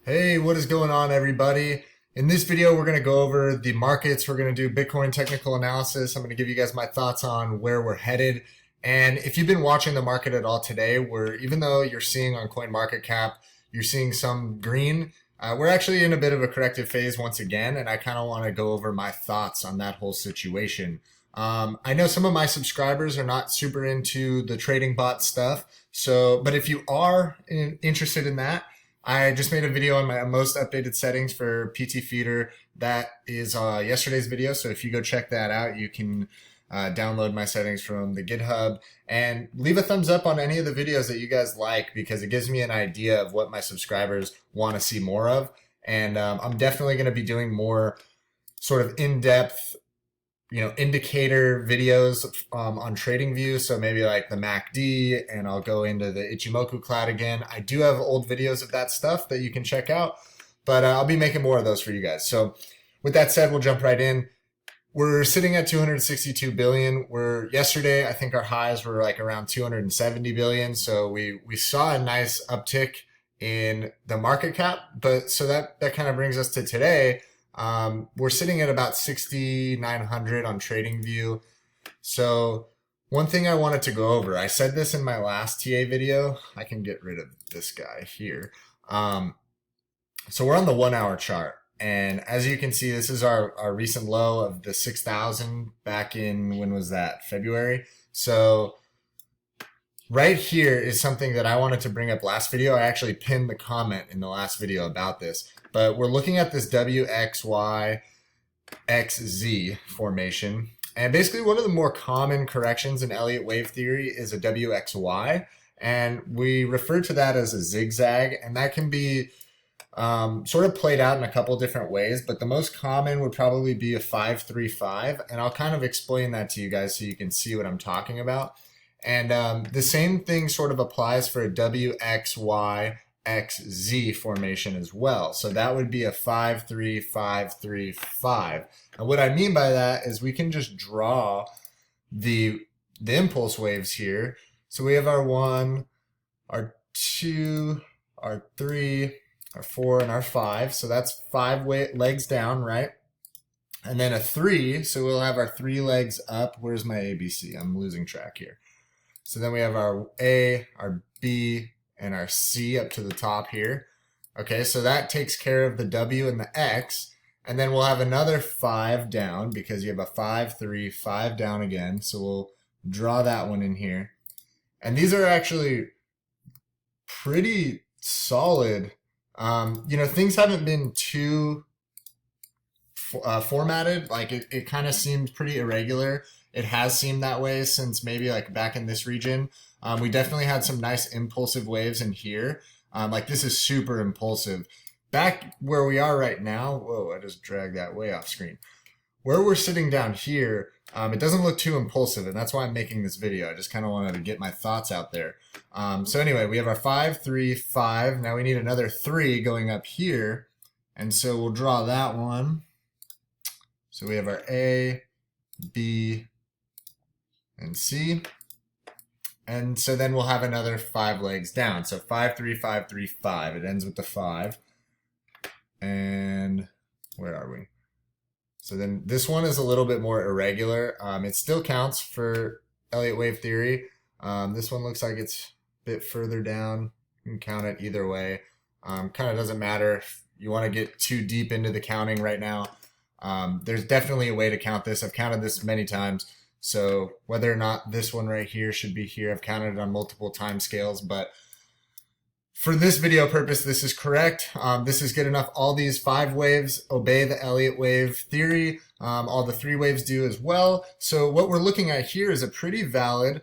Hey, what is going on, everybody? In this video, we're going to go over the markets. We're going to do Bitcoin technical analysis. I'm going to give you guys my thoughts on where we're headed. And if you've been watching the market at all today, even though you're seeing on CoinMarketCap, you're seeing some green, we're actually in a bit of a corrective phase once again. And I kind of want to go over my thoughts on that whole situation. I know some of my subscribers are not super into the trading bot stuff. But if you are interested in that, I just made a video on my most updated settings for PT Feeder. That is yesterday's video. So if you go check that out, you can download my settings from the GitHub and leave a thumbs up on any of the videos that you guys like, because it gives me an idea of what my subscribers want to see more of. And I'm definitely going to be doing more sort of in-depth indicator videos on TradingView. So maybe like the MACD, and I'll go into the Ichimoku cloud again. I do have old videos of that stuff that you can check out, but I'll be making more of those for you guys. So with that said, we'll jump right in. We're sitting at 262 billion. Yesterday, I think our highs were like around 270 billion. So we saw a nice uptick in the market cap, but so that kind of brings us to today. We're sitting at about 6,900 on TradingView. So one thing I wanted to go over, I said this in my last TA video. I can get rid of this guy here. So we're on the 1 hour chart. And as you can see, this is our recent low of the 6,000 back in, when was that? February. So right here is something that I wanted to bring up last video. I actually pinned the comment in the last video about this. But we're looking at this WXYXZ formation. And basically one of the more common corrections in Elliott wave theory is a WXY. And we refer to that as a zigzag. And that can be sort of played out in a couple different ways. But the most common would probably be a 535. And I'll kind of explain that to you guys so you can see what I'm talking about. And the same thing sort of applies for a WXY XZ formation as well. So that would be a 5-3-5-3-5. And what I mean by that is we can just draw the impulse waves here. So we have our 1, our 2, our 3, our 4, and our 5. So that's 5 legs down, right? And then a 3. So we'll have our 3 legs up. Where's my ABC? I'm losing track here. So then we have our A, our B, and our C up to the top here. Okay, so that takes care of the W and the X. And then we'll have another 5 down, because you have a 5, 3, 5 down again. So we'll draw that one in here. And these are actually pretty solid. Things haven't been too formatted. Like it kind of seems pretty irregular. It has seemed that way since maybe like back in this region. We definitely had some nice impulsive waves in here. Like this is super impulsive. Back where we are right now, whoa, I just dragged that way off screen. Where we're sitting down here, it doesn't look too impulsive, and that's why I'm making this video. I just kind of wanted to get my thoughts out there. So anyway, we have our 5, 3, 5. Now we need another 3 going up here, and so we'll draw that one. So we have our A, B, and C. And so then we'll have another 5 legs down. So 5, 3, 5, 3, 5. It ends with the 5. And where are we? So then this one is a little bit more irregular. It still counts for Elliott wave theory. This one looks like it's a bit further down. You can count it either way. Kind of doesn't matter if you want to get too deep into the counting right now. There's definitely a way to count this. I've counted this many times. So whether or not this one right here should be here, I've counted it on multiple time scales, but for this video purpose, this is correct. This is good enough. All these 5 waves obey the Elliott wave theory. All the 3 waves do as well. So what we're looking at here is a pretty valid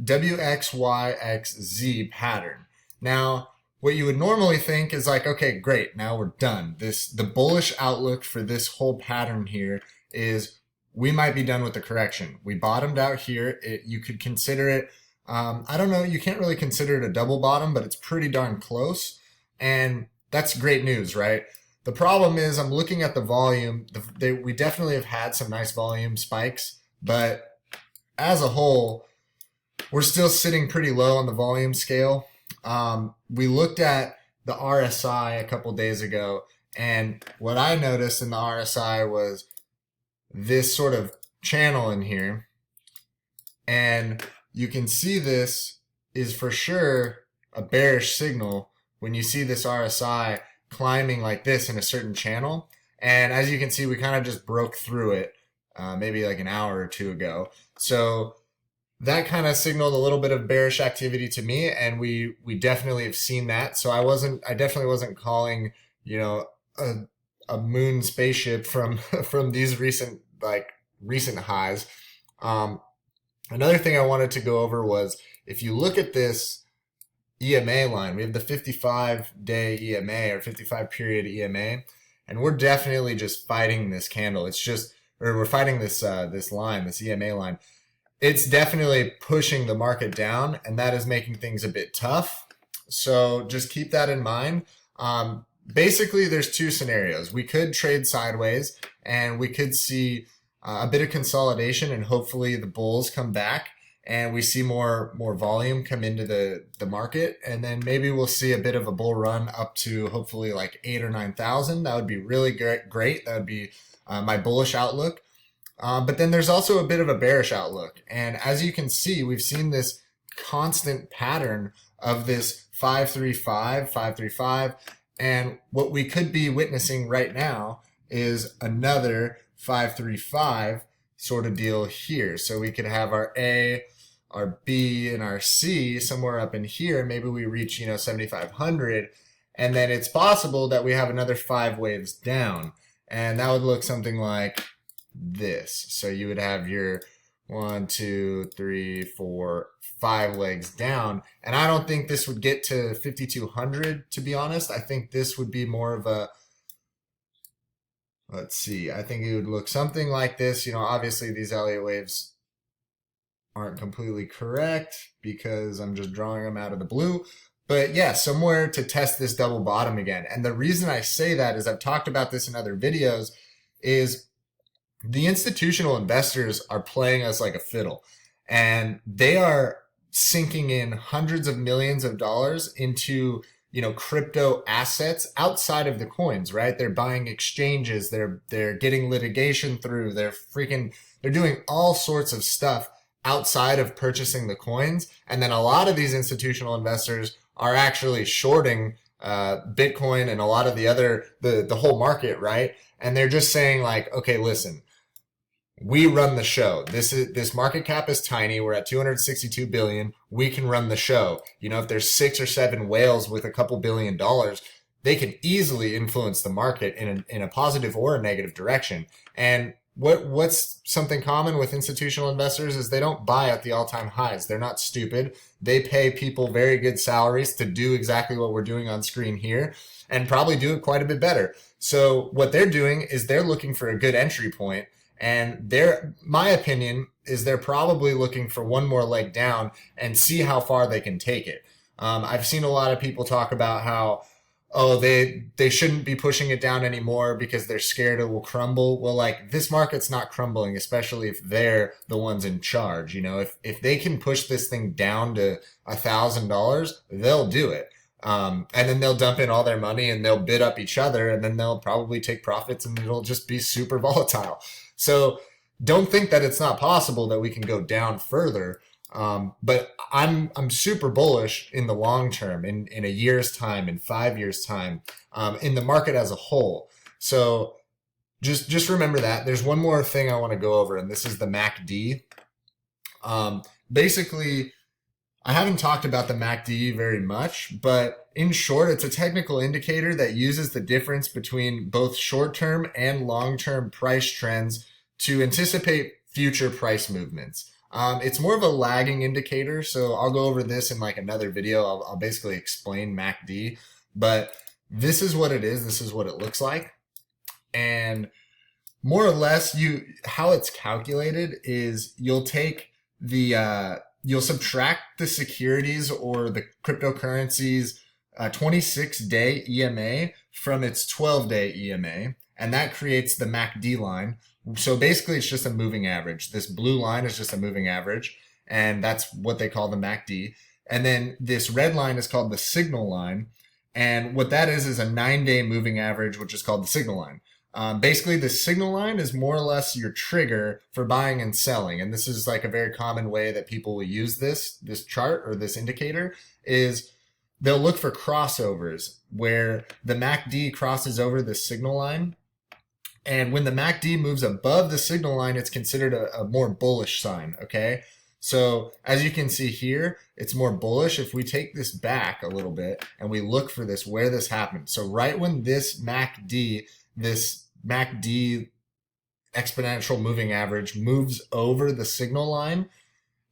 WXYXZ pattern. Now, what you would normally think is like, okay, great, now we're done. The bullish outlook for this whole pattern here is we might be done with the correction. We bottomed out here. You could consider it, I don't know, you can't really consider it a double bottom, but it's pretty darn close. And that's great news, right? The problem is I'm looking at the volume. We definitely have had some nice volume spikes, but as a whole, we're still sitting pretty low on the volume scale. We looked at the RSI a couple days ago, and what I noticed in the RSI was this sort of channel in here, and you can see this is for sure a bearish signal when you see this RSI climbing like this in a certain channel. And as you can see, we kind of just broke through it maybe like an hour or two ago. So that kind of signaled a little bit of bearish activity to me, and we definitely have seen that. So I definitely wasn't calling, you know, a moon spaceship from from these recent highs. Another thing I wanted to go over was, if you look at this EMA line, we have the 55-day EMA or 55 period EMA, and we're definitely just fighting this candle. It's just, or we're fighting this this line, this EMA line. It's definitely pushing the market down, and that is making things a bit tough. So just keep that in mind. Basically, there's two scenarios. We could trade sideways, and we could see a bit of consolidation, and hopefully the bulls come back and we see more volume come into the market, and then maybe we'll see a bit of a bull run up to hopefully like 8,000 or 9,000. That would be really great. That would be my bullish outlook. But then there's also a bit of a bearish outlook, and as you can see, we've seen this constant pattern of this 535, 535, and what we could be witnessing right now is another 535 sort of deal here. So we could have our A, our B, and our C somewhere up in here. Maybe we reach, 7,500, and then it's possible that we have another 5 waves down, and that would look something like this. So you would have your 1, 2, 3, 4, 5 legs down, and I don't think this would get to 5,200, to be honest. I think this would be more of a, let's see, I think it would look something like this. Obviously these Elliott waves aren't completely correct because I'm just drawing them out of the blue. But yeah, somewhere to test this double bottom again. And the reason I say that is, I've talked about this in other videos, is the institutional investors are playing us like a fiddle, and they are sinking in hundreds of millions of dollars into crypto assets outside of the coins, right? They're buying exchanges, they're getting litigation through, they're doing all sorts of stuff outside of purchasing the coins. And then a lot of these institutional investors are actually shorting Bitcoin and a lot of the other, the whole market, right? And they're just saying like, okay, listen, we run the show. This market cap is tiny. We're at 262 billion. We can run the show. If there's 6 or 7 whales with a couple $1 billion, they can easily influence the market in a positive or a negative direction. And what's something common with institutional investors is they don't buy at the all-time highs. They're not stupid. They pay people very good salaries to do exactly what we're doing on screen here, and probably do it quite a bit better. So what they're doing is they're looking for a good entry point. And my opinion is they're probably looking for one more leg down and see how far they can take it. I've seen a lot of people talk about how, they shouldn't be pushing it down anymore because they're scared it will crumble. Well, like, this market's not crumbling, especially if they're the ones in charge. If they can push this thing down to $1,000, they'll do it. And then they'll dump in all their money and they'll bid up each other, and then they'll probably take profits, and it'll just be super volatile. So don't think that it's not possible that we can go down further. But I'm super bullish in the long term, in a year's time, in 5 years time, in the market as a whole. So just remember that. There's one more thing I want to go over, and this is the MACD. Basically, I haven't talked about the MACD very much, but in short, it's a technical indicator that uses the difference between both short-term and long-term price trends to anticipate future price movements. It's more of a lagging indicator, so I'll go over this in like another video. I'll basically explain MACD, but this is what it is. This is what it looks like. And more or less, how it's calculated is you'll take you'll subtract the securities or the cryptocurrency's 26-day EMA from its 12-day EMA, and that creates the MACD line. So basically, it's just a moving average. This blue line is just a moving average, and that's what they call the MACD. And then this red line is called the signal line, And what that is a 9-day moving average, which is called the signal line. Basically, the signal line is more or less your trigger for buying and selling. And this is like a very common way that people will use this chart or this indicator is they'll look for crossovers where the MACD crosses over the signal line. And when the MACD moves above the signal line, it's considered a more bullish sign, okay? So as you can see here, it's more bullish. If we take this back a little bit and we look for this, where this happened. So right when this MACD exponential moving average moves over the signal line,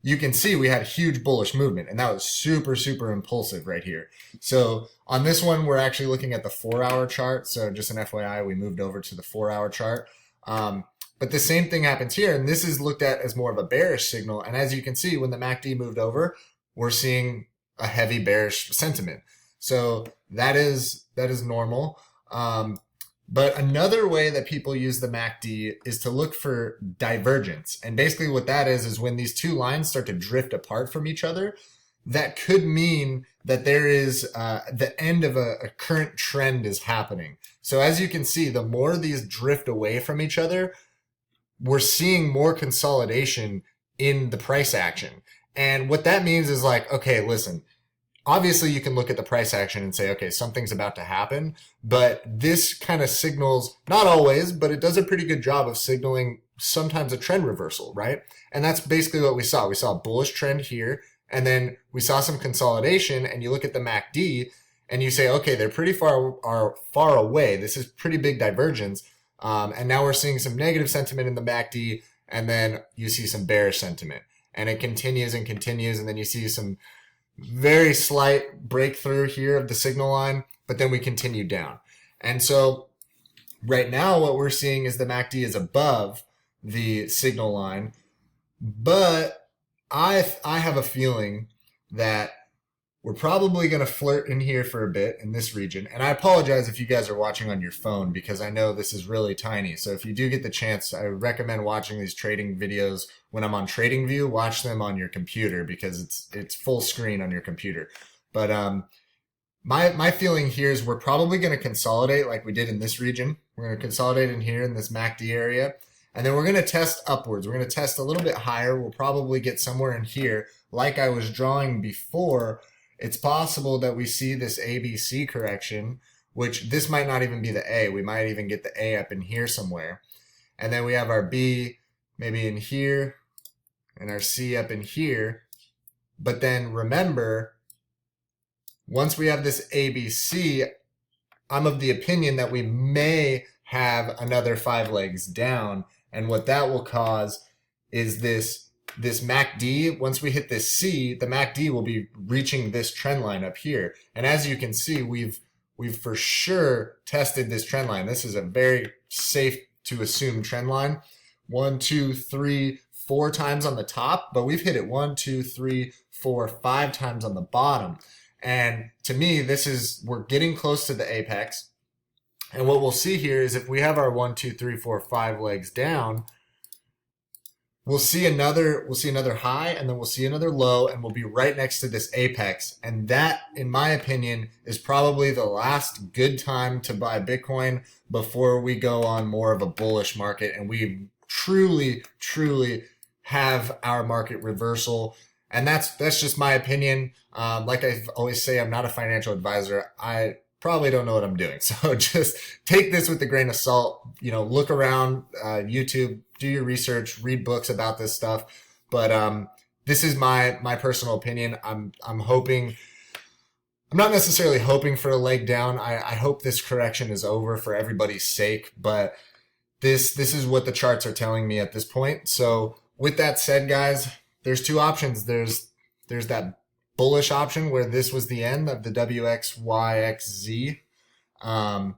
you can see we had a huge bullish movement, and that was super, super impulsive right here. So on this one, we're actually looking at the 4-hour chart. So just an FYI, we moved over to the 4-hour chart. But the same thing happens here, and this is looked at as more of a bearish signal. And as you can see, when the MACD moved over, we're seeing a heavy bearish sentiment. So that is normal. But another way that people use the MACD is to look for divergence. And basically what that is when these two lines start to drift apart from each other, that could mean that there is the end of a current trend is happening. So as you can see, the more these drift away from each other, we're seeing more consolidation in the price action. And what that means is like, okay, listen, obviously you can look at the price action and say, okay, something's about to happen, but this kind of signals, not always, but it does a pretty good job of signaling sometimes a trend reversal, right? And that's basically what we saw. We saw a bullish trend here, and then we saw some consolidation, and you look at the MACD and you say, okay, they're pretty far away. This is pretty big divergence. And now we're seeing some negative sentiment in the MACD, and then you see some bearish sentiment, and it continues and continues, and then you see some very slight breakthrough here of the signal line, but then we continue down. And so right now what we're seeing is the MACD is above the signal line, but I have a feeling that we're probably going to flirt in here for a bit in this region. And I apologize if you guys are watching on your phone because I know this is really tiny. So if you do get the chance, I recommend watching these trading videos when I'm on TradingView. Watch them on your computer because it's full screen on your computer. But my feeling here is we're probably going to consolidate like we did in this region. We're going to consolidate in here in this MACD area. And then we're going to test upwards. We're going to test a little bit higher. We'll probably get somewhere in here like I was drawing before. It's possible that we see this ABC correction, which this might not even be the A. We might even get the A up in here somewhere. And then we have our B maybe in here and our C up in here. But then remember, once we have this ABC, I'm of the opinion that we may have another 5 legs down. And what that will cause is this MACD, once we hit this C, the MACD will be reaching this trend line up here. And as you can see, we've for sure tested this trend line. This is a very safe to assume trend line. 1, 2, 3, 4 times on the top, but we've hit it 1, 2, 3, 4, 5 times on the bottom. And to me, we're getting close to the apex. And what we'll see here is if we have our 1, 2, 3, 4, 5 legs down, we'll see another high, and then we'll see another low, and we'll be right next to this apex. And that, in my opinion, is probably the last good time to buy Bitcoin before we go on more of a bullish market and we truly, truly have our market reversal. And that's just my opinion. Like I always say, I'm not a financial advisor. I probably don't know what I'm doing. So just take this with a grain of salt, look around YouTube, do your research, read books about this stuff. But this is my personal opinion. I'm hoping, I'm not necessarily hoping for a leg down. I hope this correction is over for everybody's sake, but this is what the charts are telling me at this point. So with that said, guys, there's two options. There's that bullish option where this was the end of the WXYXZ. And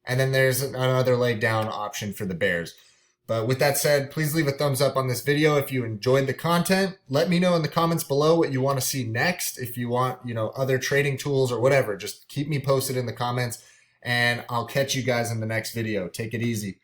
then there's another leg down option for the bears. But with that said, please leave a thumbs up on this video if you enjoyed the content. Let me know in the comments below what you want to see next. If you want, other trading tools or whatever, just keep me posted in the comments, and I'll catch you guys in the next video. Take it easy.